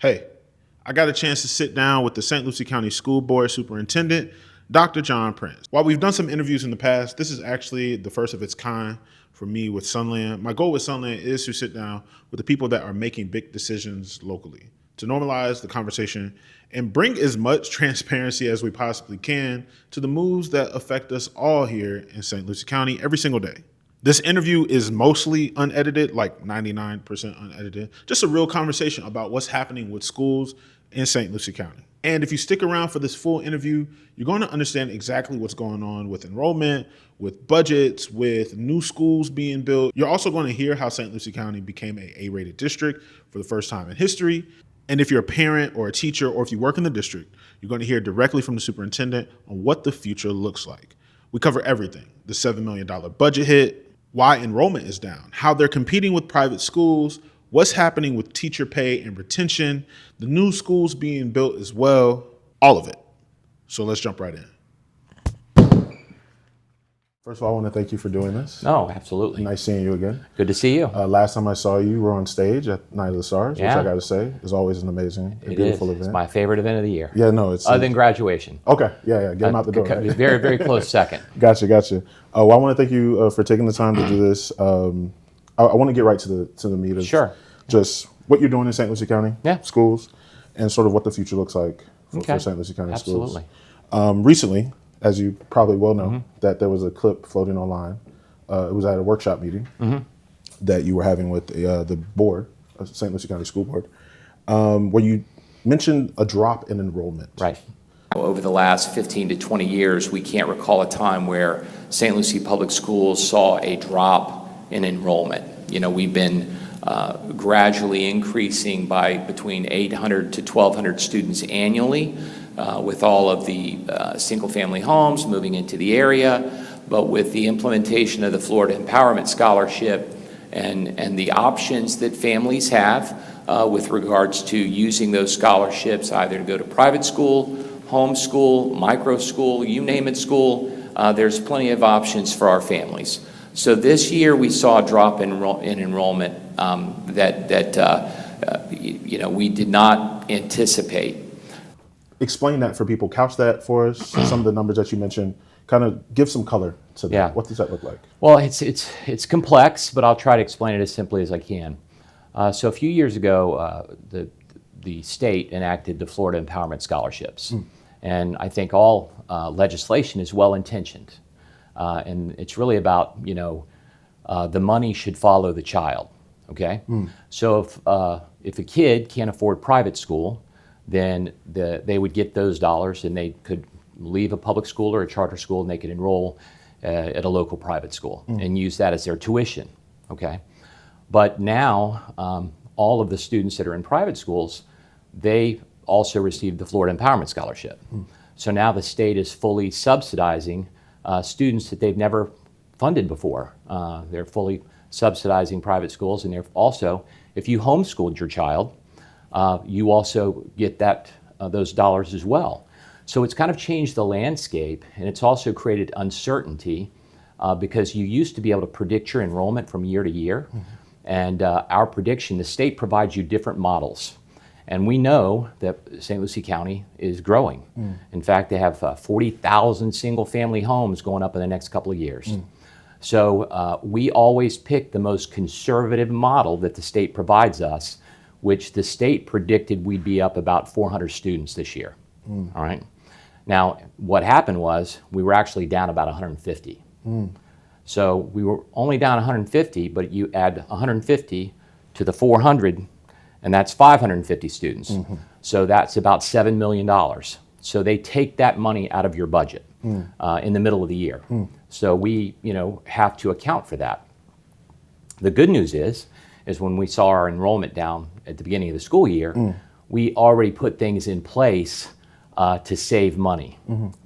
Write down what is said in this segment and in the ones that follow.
Hey, I got a chance to sit down with the St. Lucie County School Board Superintendent, Dr. Jon Prince. While we've done some interviews in the past, this is actually the first of its kind for me with Sunland. My goal with Sunland is to sit down with the people that are making big decisions locally, to normalize the conversation and bring as much transparency as we possibly can to the moves that affect us all here in St. Lucie County every single day. This interview is mostly unedited, like 99% unedited. Just a real conversation about what's happening with schools in St. Lucie County. And if you stick around for this full interview, you're going to understand exactly what's going on with enrollment, with budgets, with new schools being built. You're also going to hear how St. Lucie County became an A-rated district for the first time in history. And if you're a parent or a teacher, or if you work in the district, you're going to hear directly from the superintendent on what the future looks like. We cover everything: the $7 million budget hit, why enrollment is down, how they're competing with private schools, what's happening with teacher pay and retention, the new schools being built as well, all of it. So let's jump right in. First of all, I want to thank you for doing this. Oh, absolutely. Nice seeing you again. Good to see you. Last time I saw you, you were on stage at Night of the Stars, Yeah. which I got to say is always an amazing and beautiful event. It's my favorite event of the year. Yeah, no, it's... Other than graduation. Okay, yeah, get them out the door. Right? Very, very close second. Gotcha. Well, I want to thank you for taking the time to do this. I want to get right to the meat of just what you're doing in St. Lucie County schools and sort of what the future looks like for St. Lucie County schools. Absolutely. Recently, as you probably well know, that there was a clip floating online. It was at a workshop meeting that you were having with the board, St. Lucie County School Board, where you mentioned a drop in enrollment. Right. Over the last 15 to 20 years, we can't recall a time where St. Lucie Public Schools saw a drop in enrollment. You know, we've been gradually increasing by between 800 to 1,200 students annually with all of the single-family homes moving into the area. But with the implementation of the Florida Empowerment Scholarship and the options that families have with regards to using those scholarships either to go to private school, home school, micro school, you name it school, there's plenty of options for our families. So this year we saw a drop in enrollment you know, we did not anticipate. Explain that for people. Couch that for us. Some of the numbers that you mentioned. Kind of give some color to that. Yeah. What does that look like? Well, it's complex, but I'll try to explain it as simply as I can. So a few years ago, the state enacted the Florida Empowerment Scholarships. And I think all legislation is well-intentioned. And it's really about, you know, the money should follow the child, okay? So if a kid can't afford private school, then they would get those dollars and they could leave a public school or a charter school and they could enroll at a local private school and use that as their tuition, okay? But now, all of the students that are in private schools, they also receive the Florida Empowerment Scholarship. So now the state is fully subsidizing students that they've never funded before. They're fully subsidizing private schools, and they're also, if you homeschooled your child, you also get those dollars as well. So it's kind of changed the landscape, and it's also created uncertainty because you used to be able to predict your enrollment from year to year. And our prediction, the state provides you different models. And we know that St. Lucie County is growing. In fact, they have 40,000 single-family homes going up in the next couple of years. So we always pick the most conservative model that the state provides us, which the state predicted we'd be up about 400 students this year. All right. Now, what happened was we were actually down about 150. So we were only down 150, but you add 150 to the 400, and that's 550 students. So that's about $7 million. So they take that money out of your budget in the middle of the year. So we, you know, have to account for that. The good news is when we saw our enrollment down at the beginning of the school year, we already put things in place to save money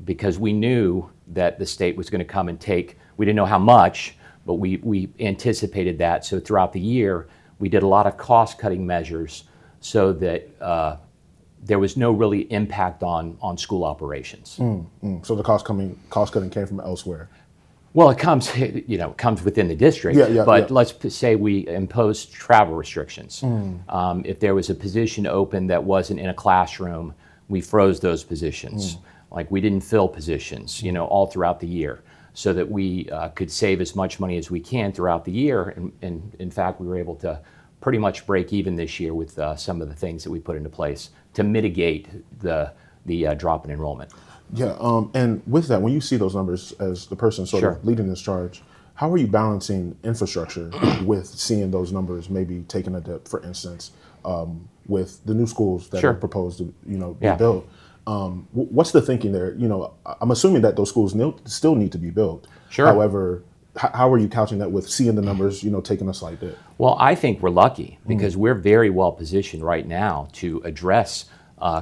because we knew that the state was going to come and take. We didn't know how much, but we anticipated that. So throughout the year, we did a lot of cost-cutting measures so that there was no really impact on school operations. So the cost cutting came from elsewhere. Well, it comes, it comes within the district, but let's say we impose travel restrictions. If there was a position open that wasn't in a classroom, we froze those positions. Like we didn't fill positions, all throughout the year, so that we could save as much money as we can throughout the year. And in fact, we were able to pretty much break even this year with some of the things that we put into place to mitigate the drop in enrollment. Yeah, and with that, when you see those numbers as the person sort of leading this charge, how are you balancing infrastructure with seeing those numbers maybe taking a dip, for instance, with the new schools that are proposed to, be built? What's the thinking there? I'm assuming that those schools still need to be built. Sure. However, how are you couching that with seeing the numbers, taking a slight dip? Well, I think we're lucky because we're very well positioned right now to address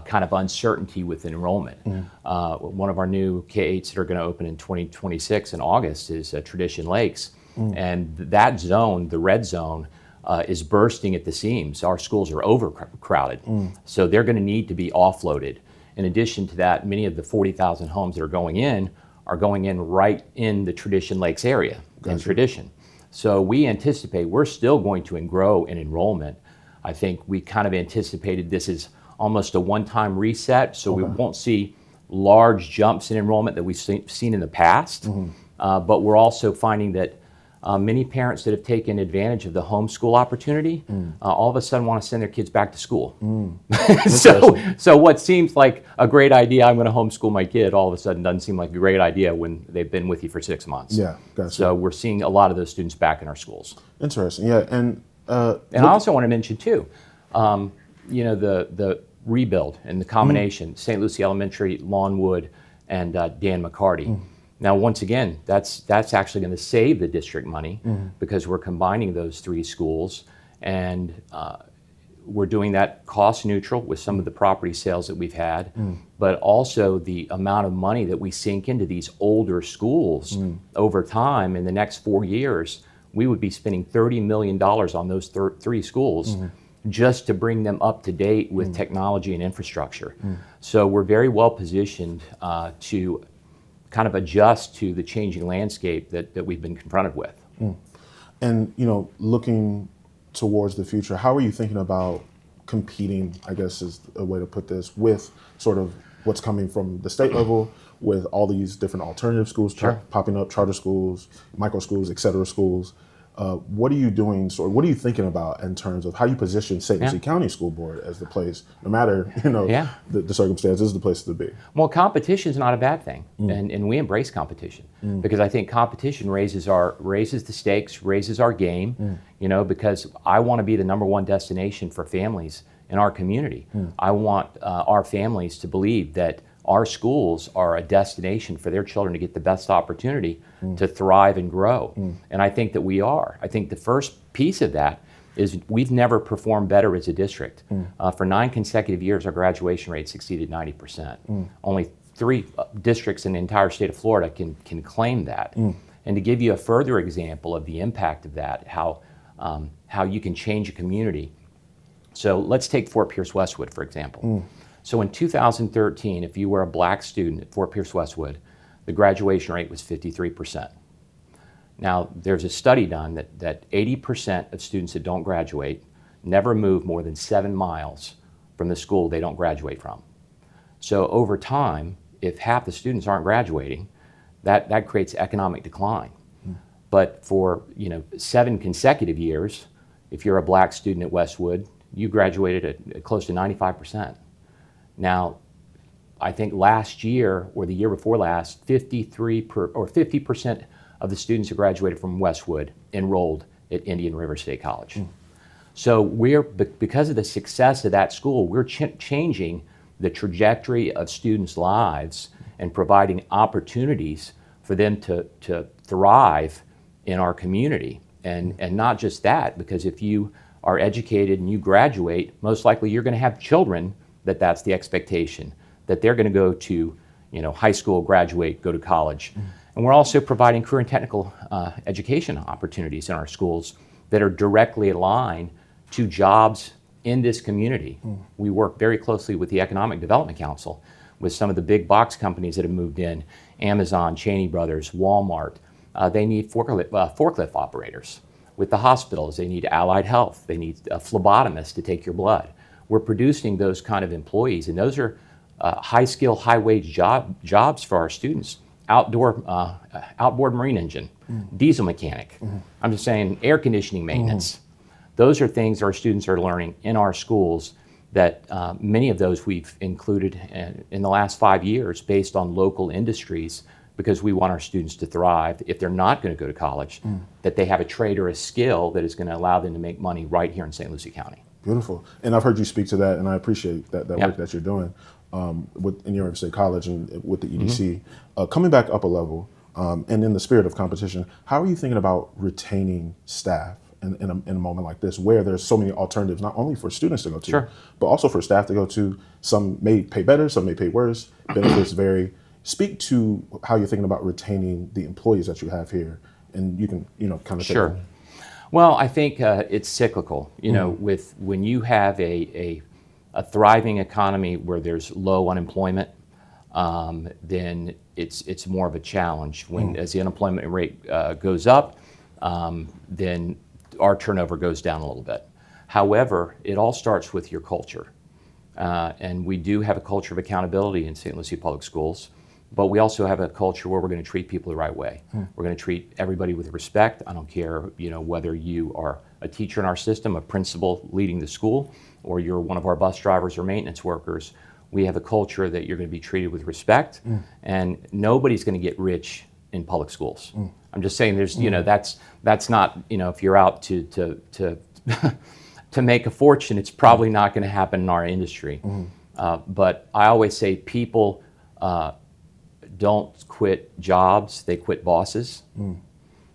kind of uncertainty with enrollment. One of our new K-8s that are going to open in 2026 in August is Tradition Lakes. And that zone, the red zone, is bursting at the seams. Our schools are overcrowded. So they're going to need to be offloaded. In addition to that, many of the 40,000 homes that are going in right in the Tradition Lakes area in Tradition. So we anticipate we're still going to grow in enrollment. I think we kind of anticipated this is almost a one-time reset, so we won't see large jumps in enrollment that we've seen in the past. But we're also finding that many parents that have taken advantage of the homeschool opportunity all of a sudden want to send their kids back to school. So what seems like a great idea, I'm going to homeschool my kid, all of a sudden doesn't seem like a great idea when they've been with you for 6 months. Yeah, gotcha. So we're seeing a lot of those students back in our schools. Interesting, yeah. And I also want to mention too, the rebuild and the combination, St. Lucie Elementary, Lawnwood, and Dan McCarty. Now, once again, that's actually going to save the district money because we're combining those three schools, and we're doing that cost neutral with some of the property sales that we've had, but also the amount of money that we sink into these older schools over time. In the next 4 years, we would be spending $30 million on those three schools just to bring them up to date with technology and infrastructure. So we're very well positioned to kind of adjust to the changing landscape that we've been confronted with. And, looking towards the future, how are you thinking about competing, I guess is a way to put this, with sort of what's coming from the state level, with all these different alternative schools popping up, charter schools, micro schools, et cetera, schools? What are you doing, what are you thinking about in terms of how you position St. Lucie County School Board as the place, no matter, the circumstances, the place to be? Well, competition is not a bad thing, and we embrace competition because I think competition raises the stakes, raises our game, because I want to be the #1 destination for families in our community. I want our families to believe that our schools are a destination for their children to get the best opportunity to thrive and grow. And I think that we are. I think the first piece of that is we've never performed better as a district. For 9 consecutive years, our graduation rates exceeded 90%. Only 3 districts in the entire state of Florida can claim that. And to give you a further example of the impact of that, how you can change a community. So let's take Fort Pierce Westwood, for example. So in 2013, if you were a black student at Fort Pierce Westwood, the graduation rate was 53%. Now, there's a study done that 80% of students that don't graduate never move more than 7 miles from the school they don't graduate from. So over time, if half the students aren't graduating, that creates economic decline. But for 7 consecutive years, if you're a black student at Westwood, you graduated at close to 95%. Now, I think last year or the year before last, 50% of the students who graduated from Westwood enrolled at Indian River State College. So because of the success of that school, we're changing the trajectory of students' lives and providing opportunities for them to thrive in our community. And not just that, because if you are educated and you graduate, most likely you're going to have children that's the expectation, that they're going to go to high school, graduate, go to college. And we're also providing career and technical education opportunities in our schools that are directly aligned to jobs in this community. We work very closely with the Economic Development Council, with some of the big box companies that have moved in, Amazon, Cheney Brothers, Walmart, they need forklift operators. With the hospitals, they need allied health. They need a phlebotomist to take your blood. We're producing those kind of employees, and those are high-skill, high-wage jobs for our students. Outboard marine engine, diesel mechanic. I'm just saying air conditioning maintenance. Those are things our students are learning in our schools that many of those we've included in the last 5 years based on local industries, because we want our students to thrive. If they're not going to go to college, that they have a trade or a skill that is going to allow them to make money right here in St. Lucie County. Beautiful. And I've heard you speak to that, and I appreciate that work that you're doing in your state college and with the EDC. Coming back up a level, and in the spirit of competition, how are you thinking about retaining staff in a moment like this, where there's so many alternatives, not only for students to go to, but also for staff to go to? Some may pay better, some may pay worse, benefits vary. Speak to how you're thinking about retaining the employees that you have here, and you can, kind of Sure. Well, I think it's cyclical. When you have a thriving economy where there's low unemployment, then it's more of a challenge. As the unemployment rate goes up, then our turnover goes down a little bit. However, it all starts with your culture. And we do have a culture of accountability in St. Lucie Public Schools, but we also have a culture where we're going to treat people the right way. We're going to treat everybody with respect. I don't care, whether you are a teacher in our system, a principal leading the school, or you're one of our bus drivers or maintenance workers. We have a culture that you're going to be treated with respect, and nobody's going to get rich in public schools. I'm just saying, there's, that's not, if you're out to to make a fortune, it's probably not going to happen in our industry. But I always say people don't quit jobs, they quit bosses.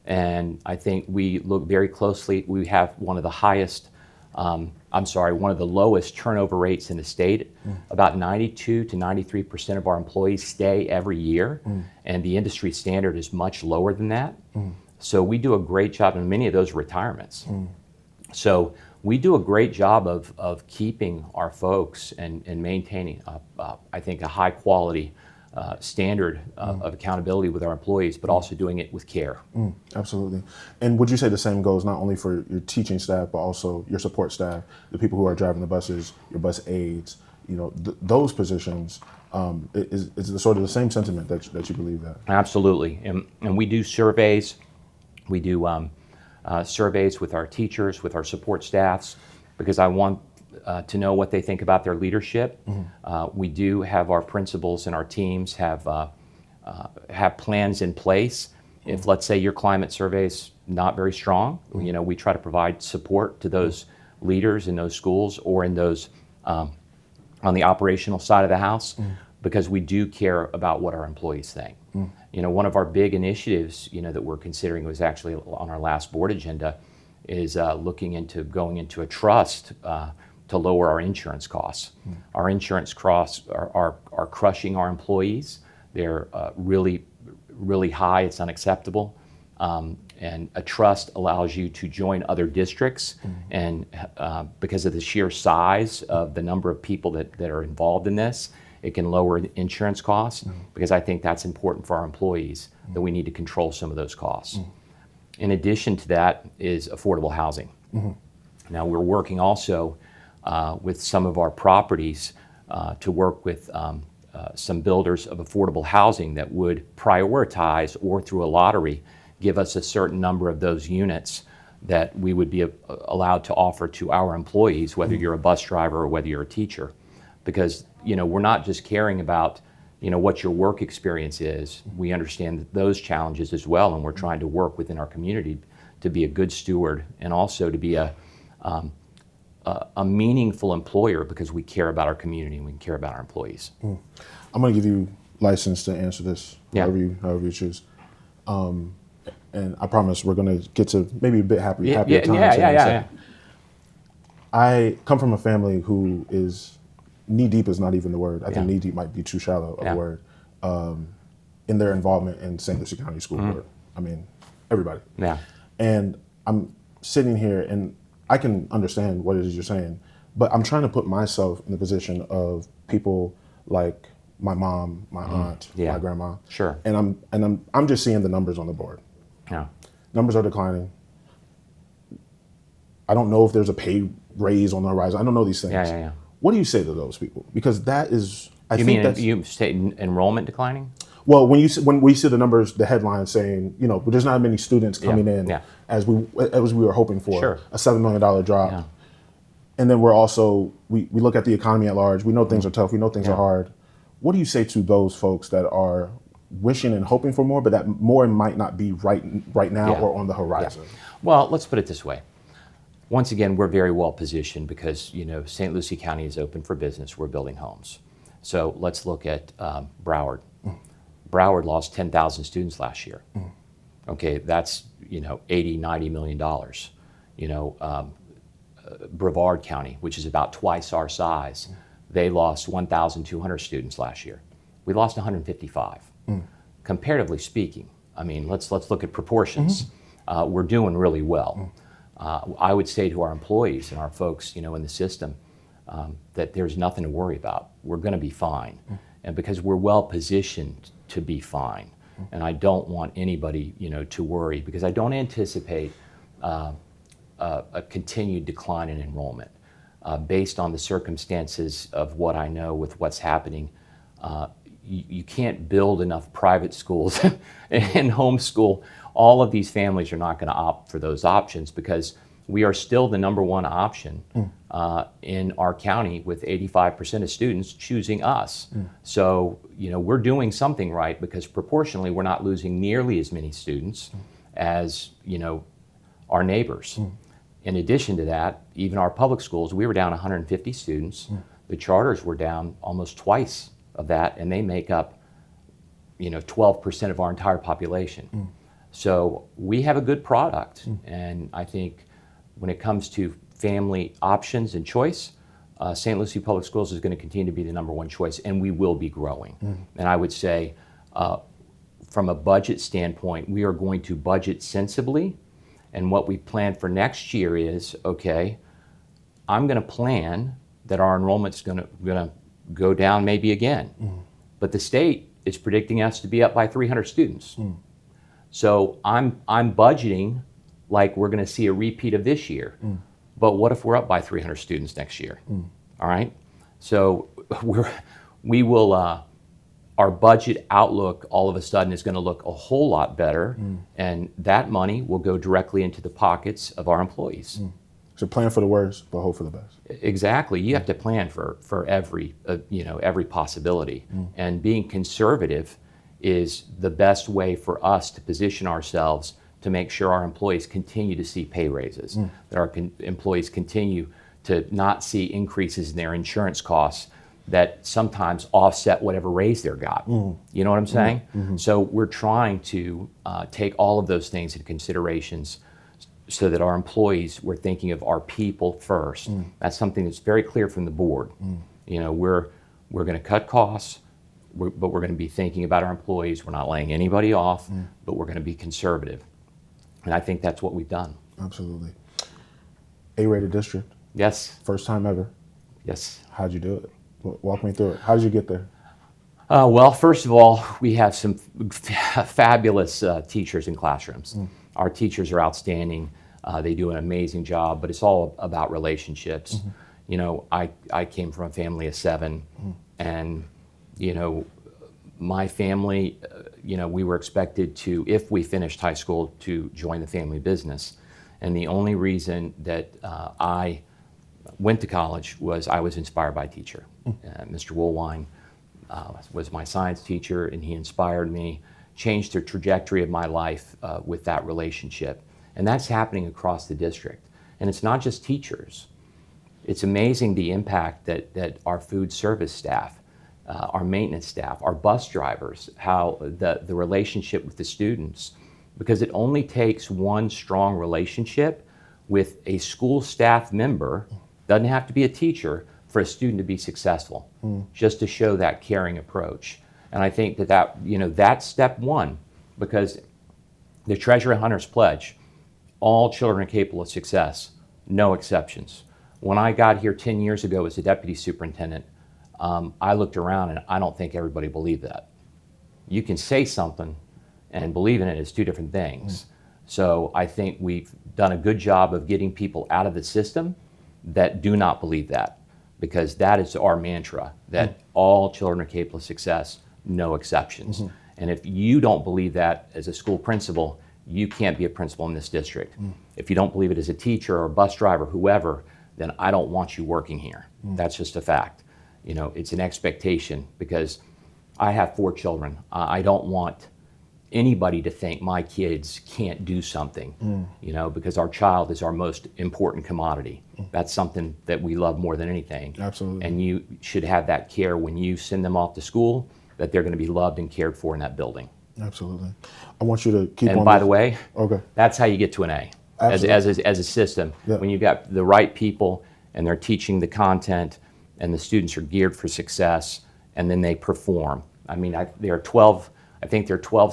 And I think we look very closely, we have one of the highest, one of the lowest turnover rates in the state. About 92 to 93% of our employees stay every year, and the industry standard is much lower than that. So we do a great job, and many of those are retirements. So we do a great job of keeping our folks and maintaining, I think, a high quality standard of accountability with our employees, but also doing it with care. Absolutely. And would you say the same goes not only for your teaching staff, but also your support staff, the people who are driving the buses, your bus aides, those positions, is the sort of the same sentiment that you believe that? Absolutely. And we do surveys. We do surveys with our teachers, with our support staffs, because I want to know what they think about their leadership. We do have our principals and our teams have plans in place. If, let's say, your climate survey is not very strong, we try to provide support to those leaders in those schools or in those on the operational side of the house, because we do care about what our employees think. One of our big initiatives, that we're considering, was actually on our last board agenda, is looking into going into a trust to lower our insurance costs. Our insurance costs are crushing our employees. They're really, really high. It's unacceptable. And a trust allows you to join other districts, and because of the sheer size of the number of people that are involved in this, it can lower insurance costs, because I think that's important for our employees, that we need to control some of those costs. In addition to that is affordable housing. Now we're working also with some of our properties to work with some builders of affordable housing that would prioritize, or through a lottery, give us a certain number of those units that we would be allowed to offer to our employees, whether you're a bus driver or whether you're a teacher. Because we're not just caring about what your work experience is. We understand those challenges as well, and we're trying to work within our community to be a good steward, and also to be a meaningful employer, because we care about our community and we care about our employees. I'm going to give you license to answer this however you choose. And I promise we're going to get to maybe a bit happier times. Yeah. I come from a family who is knee deep is not even the word. I think knee deep might be too shallow of a word. In their involvement in St. Lucie County School Board. I mean, everybody. Yeah. And I'm sitting here and I can understand what it is you're saying, but I'm trying to put myself in the position of people like my mom, my aunt, my grandma. Sure. And I'm just seeing the numbers on the board. Yeah. Numbers are declining. I don't know if there's a pay raise on the horizon. I don't know these things. Yeah. What do you say to those people? Because that is, You mean you say enrollment declining? well, when we see the numbers, the headlines saying, there's not many students coming in as we were hoping for. Sure. A $7 million drop. Yeah. And then we're also, we look at the economy at large. We know things are tough. We know things are hard. What do you say to those folks that are wishing and hoping for more, but that more might not be right now or on the horizon? Yeah. Well, let's put it this way. Once again, we're very well positioned because, St. Lucie County is open for business. We're building homes. So let's look at Broward. Broward lost 10,000 students last year. Okay, that's, $80, $90 million. Brevard County, which is about twice our size, they lost 1,200 students last year. We lost 155. Comparatively speaking, I mean, let's look at proportions. We're doing really well. I would say to our employees and our folks, in the system, that there's nothing to worry about. We're going to be fine, and because we're well positioned to be fine, and I don't want anybody, to worry because I don't anticipate a continued decline in enrollment based on the circumstances of what I know with what's happening. You can't build enough private schools and homeschool. All of these families are not going to opt for those options because we are still the number one option in our county with 85% of students choosing us. So, we're doing something right because proportionally we're not losing nearly as many students as, our neighbors. In addition to that, even our public schools, we were down 150 students. The charters were down almost twice of that, and they make up, 12% of our entire population. So we have a good product, and I think when it comes to family options and choice, St. Lucie Public Schools is going to continue to be the number one choice, and we will be growing. And I would say, from a budget standpoint, we are going to budget sensibly. And what we plan for next year is, okay, I'm going to plan that our enrollment's going to go down maybe again. But the state is predicting us to be up by 300 students. So I'm budgeting like we're going to see a repeat of this year. But what if we're up by 300 students next year? All right? So we will. Our budget outlook all of a sudden is going to look a whole lot better, and that money will go directly into the pockets of our employees. So plan for the worst, but hope for the best. Exactly. You have to plan for every every possibility, and being conservative is the best way for us to position ourselves to make sure our employees continue to see pay raises, that our employees continue to not see increases in their insurance costs that sometimes offset whatever raise they're got. You know what I'm saying? So we're trying to take all of those things into considerations so that our employees, we're thinking of our people first. That's something that's very clear from the board. We're going to cut costs, but we're going to be thinking about our employees. We're not laying anybody off, but we're going to be conservative. And I think that's what we've done. Absolutely. A-rated district. Yes. First time ever. Yes. How'd you do it? Walk me through it. How did you get there? Well, first of all, we have some fabulous teachers in classrooms. Our teachers are outstanding. They do an amazing job, but it's all about relationships. I came from a family of 7, and, my family, we were expected to, if we finished high school, to join the family business. And the only reason that I went to college was I was inspired by a teacher. Mr. Woolwine was my science teacher, and he inspired me, changed the trajectory of my life with that relationship. And that's happening across the district. And it's not just teachers. It's amazing the impact that our food service staff, our maintenance staff, our bus drivers, how the relationship with the students, because it only takes one strong relationship with a school staff member, doesn't have to be a teacher, for a student to be successful, just to show that caring approach. And I think that's step one, because the Treasure Hunters Pledge, all children are capable of success, no exceptions. When I got here 10 years ago as a deputy superintendent, I looked around and I don't think everybody believed that. You can say something and believe in it as two different things. So I think we've done a good job of getting people out of the system that do not believe that, because that is our mantra, that all children are capable of success, no exceptions. And if you don't believe that as a school principal, you can't be a principal in this district. If you don't believe it as a teacher or a bus driver, whoever, then I don't want you working here. That's just a fact. You know, it's an expectation, because I have 4 children. I don't want anybody to think my kids can't do something, you know, because our child is our most important commodity. That's something that we love more than anything. Absolutely. And you should have that care when you send them off to school, that they're going to be loved and cared for in that building. Absolutely. I want you to keep on. And by the way, okay, that's how you get to an A. As a system. Yeah. When you've got the right people and they're teaching the content and the students are geared for success, and then they perform. I mean, there are 12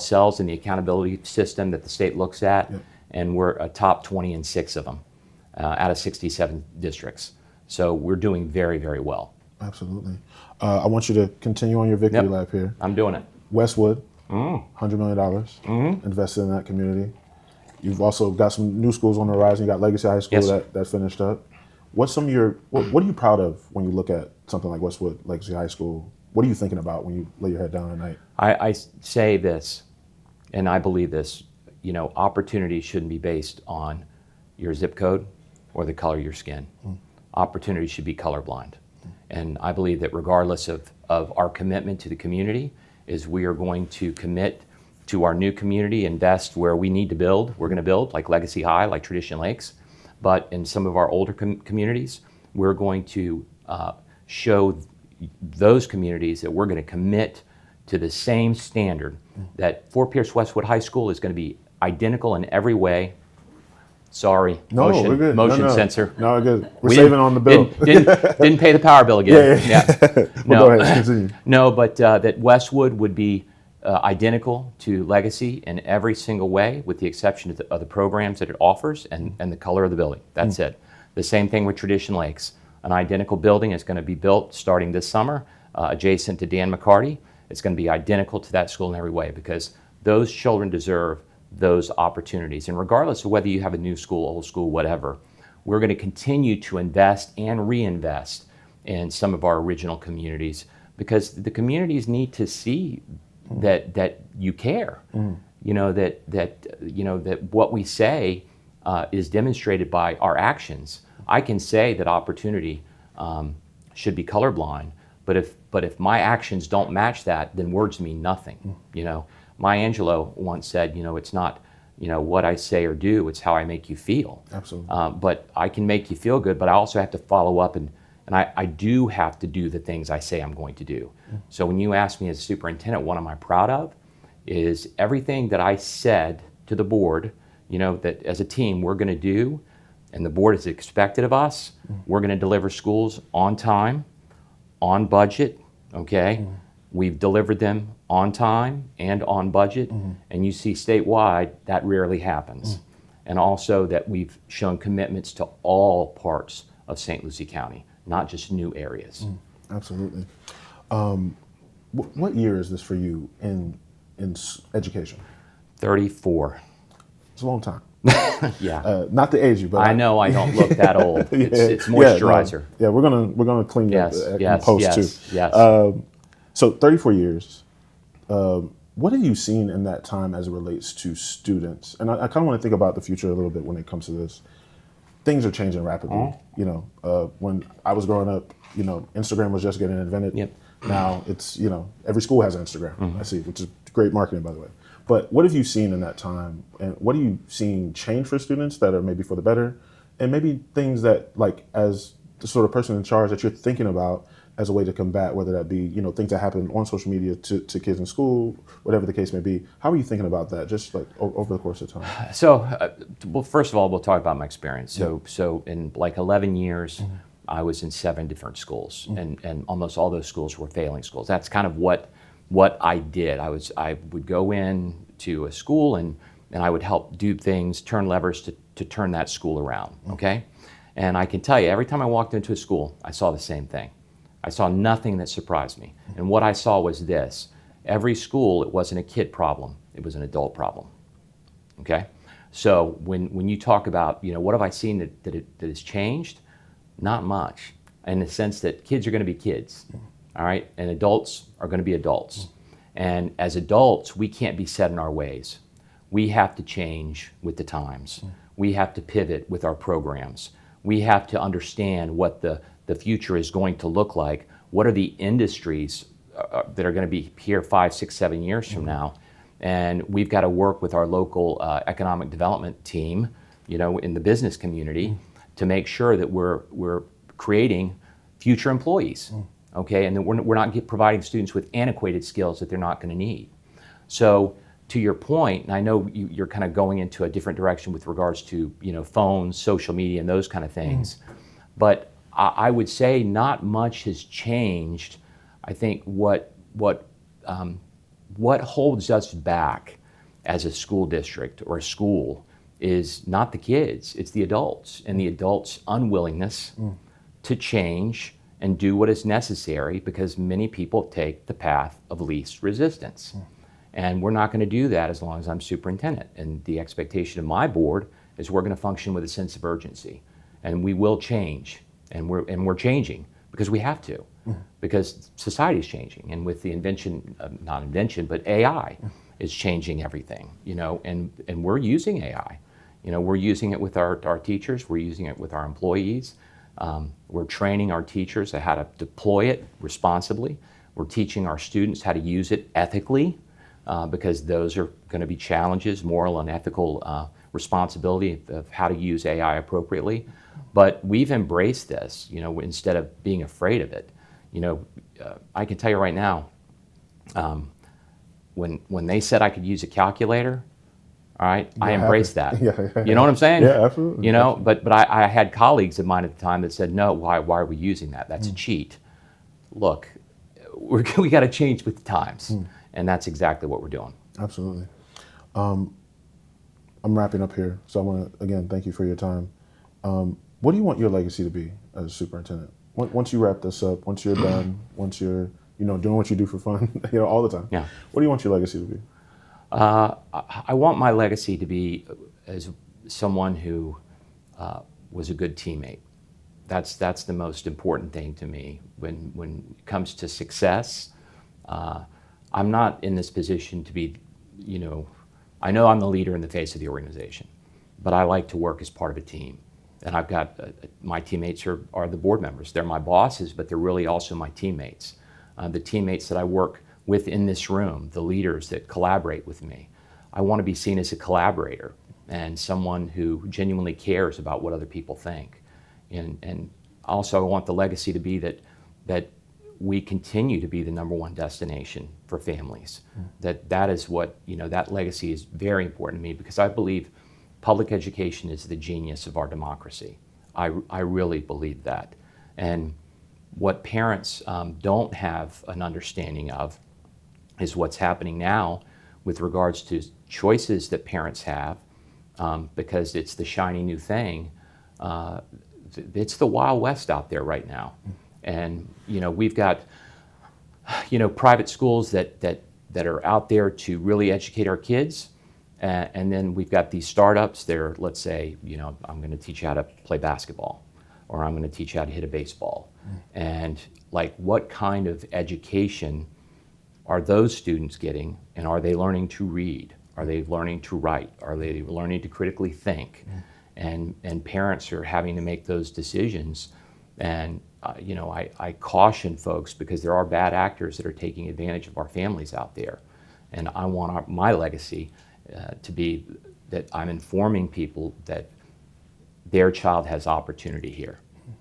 cells in the accountability system that the state looks at, and we're a top 20 in 6 of them out of 67 districts. So we're doing very, very well. Absolutely. I want you to continue on your victory lap here. I'm doing it. Westwood, $100 million invested in that community. You've also got some new schools on the horizon. You got Legacy High School that finished up. What's some of your, what are you proud of when you look at something like Westwood Legacy High School? What are you thinking about when you lay your head down at night? I say this, and I believe this, you know, opportunity shouldn't be based on your zip code or the color of your skin. Opportunity should be colorblind. And I believe that regardless of our commitment to the community, is we are going to commit to our new community, invest where we need to build. We're going to build like Legacy High, like Tradition Lakes. But in some of our older communities, we're going to show those communities that we're going to commit to the same standard, that Fort Pierce Westwood High School is going to be identical in every way. Sorry, no, we're good. Motion sensor. No, we're good. We're saving on the bill. Didn't pay the power bill again. Yeah. No, go ahead, continue. No, but that Westwood would be identical to Legacy in every single way, with the exception of the programs that it offers and the color of the building. That's it. The same thing with Tradition Lakes. An identical building is going to be built starting this summer, adjacent to Dan McCarty. It's going to be identical to that school in every way, because those children deserve those opportunities. And regardless of whether you have a new school, old school, whatever, we're going to continue to invest and reinvest in some of our original communities, because the communities need to see that you care. You know, that what we say is demonstrated by our actions. I can say that opportunity should be colorblind, but if my actions don't match that, then words mean nothing. You know, Maya Angelou once said, you know, it's not, you know, what I say or do, it's how I make you feel. Absolutely. But I can make you feel good, but I also have to follow up, and I do have to do the things I say I'm going to do. So when you ask me as a superintendent, what am I proud of, is everything that I said to the board, you know, that as a team we're going to do, and the board has expected of us. We're going to deliver schools on time, on budget, okay? We've delivered them on time and on budget, and you see statewide that rarely happens. And also that we've shown commitments to all parts of St. Lucie County, not just new areas. Absolutely. What year is this for you in education? 34. It's a long time. Yeah. Not to age you, but I know I don't look that old. It's moisturizer. Yeah, we're gonna clean you up in post too. Yes. So 34 years. What have you seen in that time as it relates to students? And I kind of want to think about the future a little bit when it comes to this. Things are changing rapidly. You know, when I was growing up, you know, Instagram was just getting invented. Yep. Now it's, you know, every school has an Instagram. I see, which is great marketing, by the way. But what have you seen in that time, and what are you seeing change for students that are maybe for the better, and maybe things that, like, as the sort of person in charge, that you're thinking about as a way to combat, whether that be, you know, things that happen on social media to kids in school, whatever the case may be. How are you thinking about that, just like over the course of time? So, well, first of all, we'll talk about my experience. So in like 11 years, I was in 7 different schools, and almost all those schools were failing schools. That's kind of what I did. I would go in to a school and I would help do things, turn levers to turn that school around, okay? And I can tell you, every time I walked into a school, I saw the same thing. I saw nothing that surprised me. And what I saw was this: every school, it wasn't a kid problem, it was an adult problem, okay? So when you talk about, what have I seen that has changed? Not much, in the sense that kids are going to be kids, all right? And adults are going to be adults. And as adults, we can't be set in our ways. We have to change with the times. We have to pivot with our programs. We have to understand what the future is going to look like. What are the industries that are going to be here 5, 6, 7 years from now? And we've got to work with our local economic development team, in the business community, to make sure that we're creating future employees, okay? And that we're not providing students with antiquated skills that they're not going to need. So to your point, and I know you're kind of going into a different direction with regards to, phones, social media, and those kind of things, but I would say not much has changed. I think what holds us back as a school district or a school is not the kids, it's the adults, and the adults' unwillingness to change and do what is necessary, because many people take the path of least resistance. And we're not going to do that as long as I'm superintendent. And the expectation of my board is we're going to function with a sense of urgency, and we will change, and we're changing because we have to, because society is changing, and with the not invention, but AI is changing everything, and we're using AI. We're using it with our teachers, we're using it with our employees, we're training our teachers on how to deploy it responsibly, we're teaching our students how to use it ethically, because those are going to be challenges, moral and ethical responsibility of how to use AI appropriately. But we've embraced this, instead of being afraid of it. I can tell you right now, when they said I could use a calculator, all right, I embraced that. You know what I'm saying? Yeah, absolutely. But I had colleagues of mine at the time that said, no, why are we using that? That's a cheat. Look, we got to change with the times, and that's exactly what we're doing. Absolutely. I'm wrapping up here, so I want to, again, thank you for your time. What do you want your legacy to be as a superintendent? Once you wrap this up, once you're done, once you're, doing what you do for fun, all the time. Yeah. What do you want your legacy to be? I want my legacy to be as someone who was a good teammate. That's the most important thing to me. When it comes to success, I'm not in this position to be, I know I'm the leader in the face of the organization, but I like to work as part of a team. And I've got, my teammates are the board members. They're my bosses, but they're really also my teammates. The teammates that I work with in this room, the leaders that collaborate with me. I want to be seen as a collaborator and someone who genuinely cares about what other people think. And also I want the legacy to be that we continue to be the #1 destination for families. That is what, that legacy is very important to me, because I believe public education is the genius of our democracy. I really believe that. And what parents don't have an understanding of is what's happening now with regards to choices that parents have, because it's the shiny new thing. It's the Wild West out there right now. And we've got private schools that are out there to really educate our kids. And then we've got these startups that are, let's say, I'm going to teach you how to play basketball, or I'm going to teach you how to hit a baseball. And what kind of education are those students getting? And are they learning to read? Are they learning to write? Are they learning to critically think? And parents are having to make those decisions. And I caution folks, because there are bad actors that are taking advantage of our families out there. And I want my legacy to be that I'm informing people that their child has opportunity here,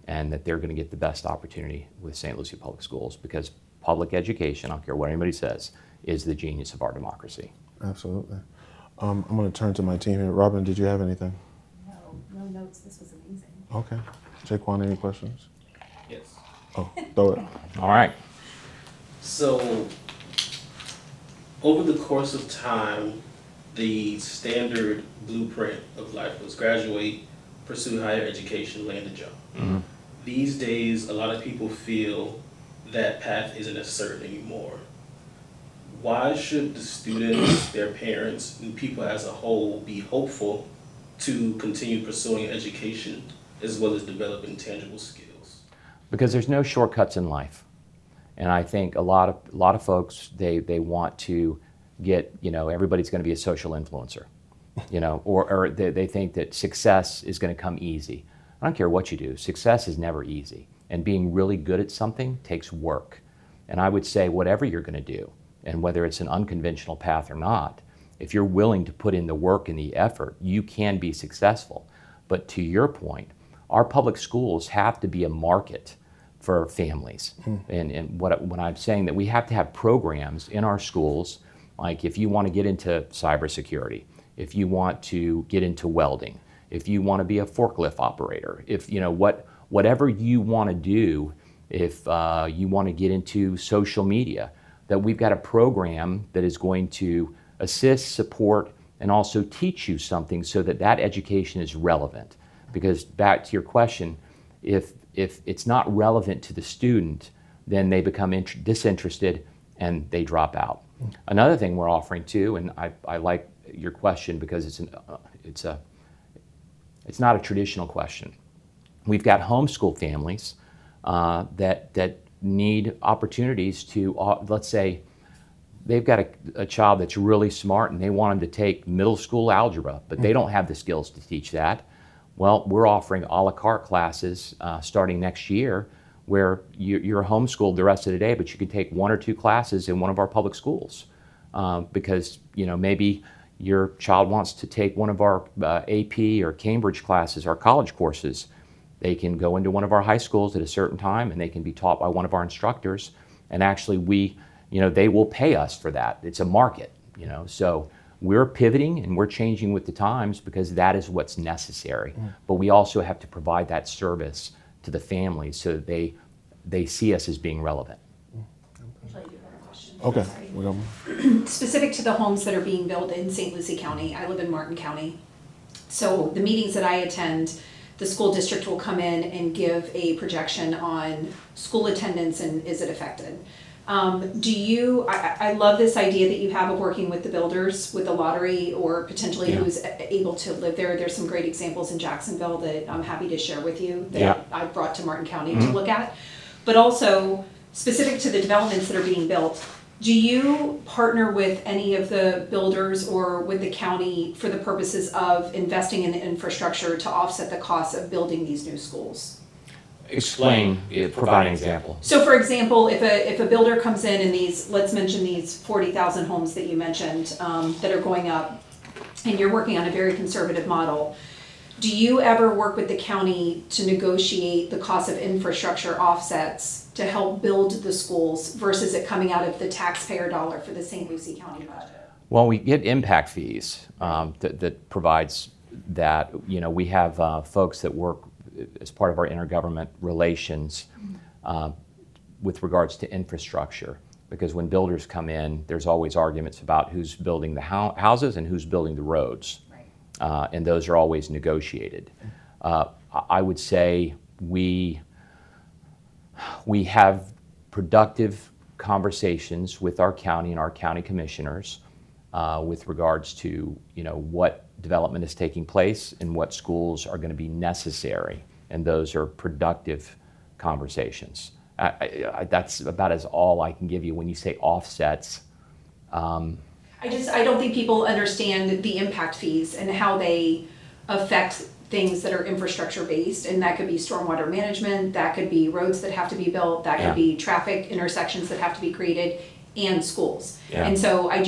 and that they're going to get the best opportunity with St. Lucie Public Schools, because public education, I don't care what anybody says, is the genius of our democracy. Absolutely. I'm going to turn to my team here. Robin, did you have anything? No notes. This was amazing. Okay. Jaquan, any questions? Yes. Oh, throw it. All right. So, over the course of time, the standard blueprint of life was graduate, pursue higher education, land a job. Mm-hmm. These days, a lot of people feel that path isn't as certain anymore. Why should the students, their parents, and people as a whole be hopeful to continue pursuing education as well as developing tangible skills? Because there's no shortcuts in life. And I think a lot of folks, they want to get, everybody's going to be a social influencer, or they think that success is going to come easy. I don't care what you do, success is never easy. And being really good at something takes work. And I would say whatever you're going to do, and whether it's an unconventional path or not, if you're willing to put in the work and the effort, you can be successful. But to your point, our public schools have to be a market for families. And when I'm saying that we have to have programs in our schools, like if you want to get into cybersecurity, if you want to get into welding, if you want to be a forklift operator, if whatever you want to do, if you want to get into social media, that we've got a program that is going to assist, support, and also teach you something so that that education is relevant. Because back to your question, if it's not relevant to the student, then they become disinterested and they drop out. Another thing we're offering too, and I like your question because it's not a traditional question. We've got homeschool families that need opportunities to, let's say, they've got a child that's really smart and they want them to take middle school algebra, but they don't have the skills to teach that. Well, we're offering a la carte classes starting next year where you're homeschooled the rest of the day, but you can take 1 or 2 classes in one of our public schools because maybe your child wants to take one of our AP or Cambridge classes, our college courses. They can go into one of our high schools at a certain time and they can be taught by one of our instructors. And actually they will pay us for that. It's a market, so we're pivoting and we're changing with the times because that is what's necessary. But we also have to provide that service to the families so that they see us as being relevant. Actually, I do have a question. Okay. Sorry. We got- Specific to the homes that are being built in St. Lucie County, I live in Martin County. So the meetings that I attend, the school district will come in and give a projection on school attendance and is it affected. I love this idea that you have of working with the builders, with the lottery, or potentially who's able to live there. There's some great examples in Jacksonville that I'm happy to share with you that I brought to Martin County to look at. But also, specific to the developments that are being built, do you partner with any of the builders or with the county for the purposes of investing in the infrastructure to offset the costs of building these new schools? Explain, provide an example. So for example, if a builder comes in and let's mention these 40,000 homes that you mentioned that are going up, and you're working on a very conservative model, do you ever work with the county to negotiate the cost of infrastructure offsets to help build the schools versus it coming out of the taxpayer dollar for the St. Lucie County budget? Well, we get impact fees that provides that. We have folks that work as part of our intergovernment relations with regards to infrastructure. Because when builders come in, there's always arguments about who's building the houses and who's building the roads. Right. And those are always negotiated. I would say we have productive conversations with our county and our county commissioners with regards to what development is taking place and what schools are going to be necessary, and those are productive conversations. That's about as all I can give you when you say offsets. I don't think people understand the impact fees and how they affect things that are infrastructure based, and that could be stormwater management, that could be roads that have to be built, that could be traffic intersections that have to be created, and schools. And so I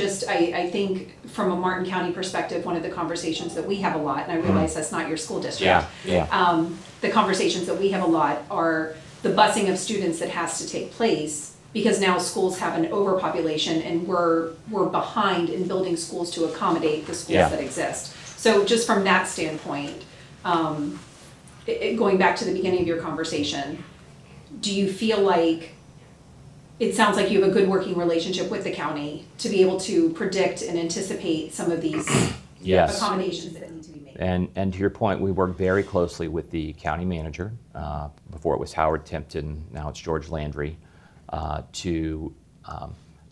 think from a Martin County perspective, one of the conversations that we have a lot, and I realize that's not your school district. The conversations that we have a lot are the busing of students that has to take place because now schools have an overpopulation and we're behind in building schools to accommodate the schools that exist. So just from that standpoint, going back to the beginning of your conversation, do you feel like it sounds like you have a good working relationship with the county to be able to predict and anticipate some of these accommodations that need to be made? And to your point, we work very closely with the county manager. Before it was Howard Timpton, now it's George Landry, to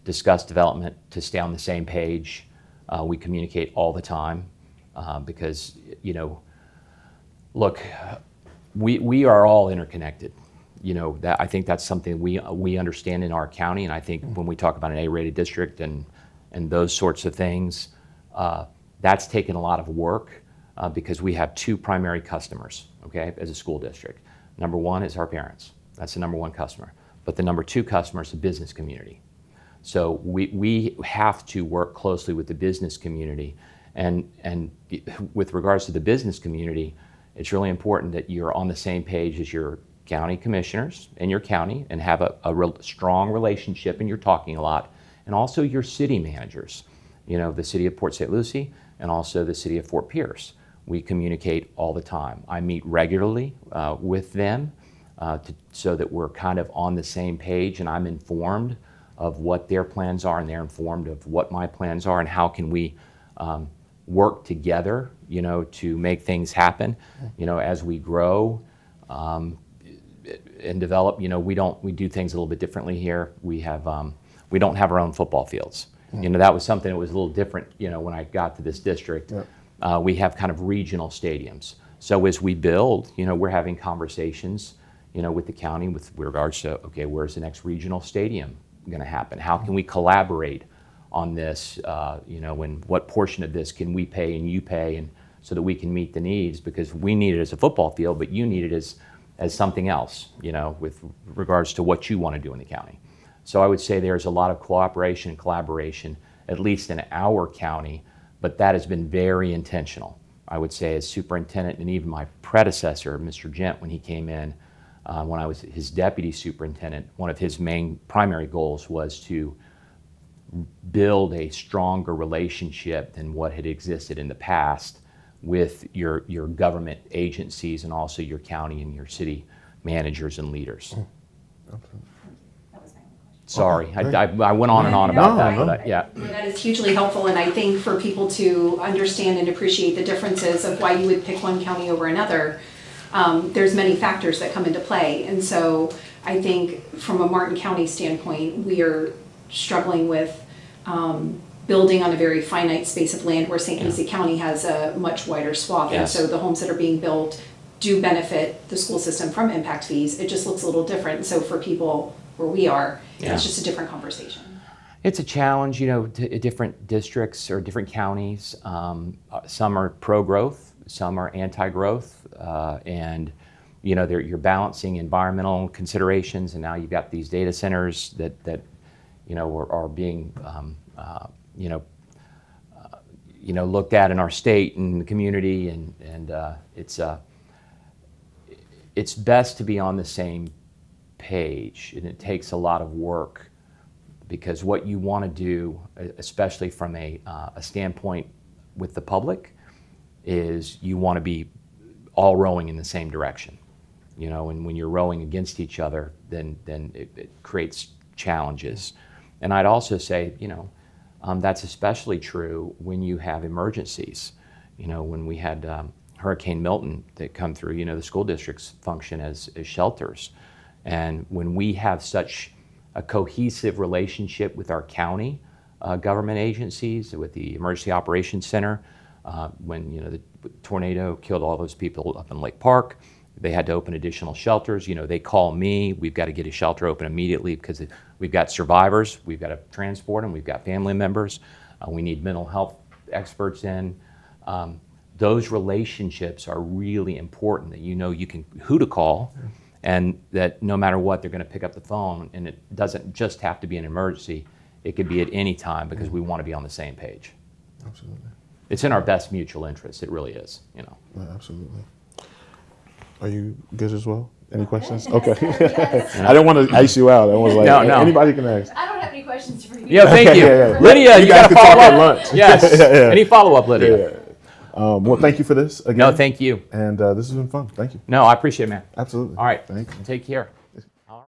discuss development, to stay on the same page. We communicate all the time. because, look, we are all interconnected. That I think that's something we understand in our county, and I think when we talk about an A-rated district and those sorts of things, that's taken a lot of work because we have two primary customers, okay, as a school district. Number one is our parents. That's the number one customer. But the number two customer is the business community. So we have to work closely with the business community. And with regards to the business community, it's really important that you're on the same page as your county commissioners in your county and have a strong relationship, and you're talking a lot, and also your city managers, the city of Port St. Lucie and also the city of Fort Pierce. We communicate all the time. I meet regularly with them so that we're kind of on the same page, and I'm informed of what their plans are, and they're informed of what my plans are, and how can we work together, to make things happen, as we grow and develop. We do things a little bit differently here. We don't have our own football fields. That was something that was a little different, when I got to this district. Yeah. We have kind of regional stadiums. So as we build, we're having conversations, with the county with regards to, okay, where's the next regional stadium going to happen? How can we collaborate on this? And what portion of this can we pay and you pay, and so that we can meet the needs, because we need it as a football field, but you need it as something else, with regards to what you want to do in the county. So I would say there's a lot of cooperation and collaboration, at least in our county, but that has been very intentional. I would say as superintendent, and even my predecessor, Mr. Gent, when he came in, when I was his deputy superintendent, one of his main primary goals was to build a stronger relationship than what had existed in the past with your government agencies, and also your county and your city managers and leaders. Sorry, I went on and on about that, but yeah. That is hugely helpful, and I think for people to understand and appreciate the differences of why you would pick one county over another, there's many factors that come into play. And so I think from a Martin County standpoint, we are struggling with building on a very finite space of land, where St. Lucie County has a much wider swath. Yes. And so the homes that are being built do benefit the school system from impact fees. It just looks a little different. So for people where we are, it's just a different conversation. It's a challenge, different districts or different counties. Some are pro-growth, some are anti-growth, and you're balancing environmental considerations, and now you've got these data centers that are being looked at in our state and the community, and it's best to be on the same page, and it takes a lot of work, because what you want to do, especially from a standpoint with the public, is you want to be all rowing in the same direction, and when you're rowing against each other, then it creates challenges. And I'd also say, that's especially true when you have emergencies. When we had Hurricane Milton that come through, the school districts function as shelters. And when we have such a cohesive relationship with our county government agencies, with the Emergency Operations Center, when the tornado killed all those people up in Lake Park, they had to open additional shelters. They call me. We've got to get a shelter open immediately, because we've got survivors. We've got to transport them. We've got family members. We need mental health experts in. Those relationships are really important, that you can who to call, and that no matter what, they're going to pick up the phone, and it doesn't just have to be an emergency. It could be at any time, because we want to be on the same page. Absolutely. It's in our best mutual interest. It really is, Yeah, absolutely. Are you good as well? Any questions? Yes. Okay. Yes. I didn't want to ice you out. I was like, No. anybody can ask. I don't have any questions for you. Yeah, thank you. Yeah. Lydia, you got guys to can talk follow at up. lunch. Yes. Yeah. Any follow-up, Lydia? Yeah. Well, thank you for this again. No, thank you. And this has been fun. Thank you. No, I appreciate it, man. Absolutely. All right. Thank you. Take care.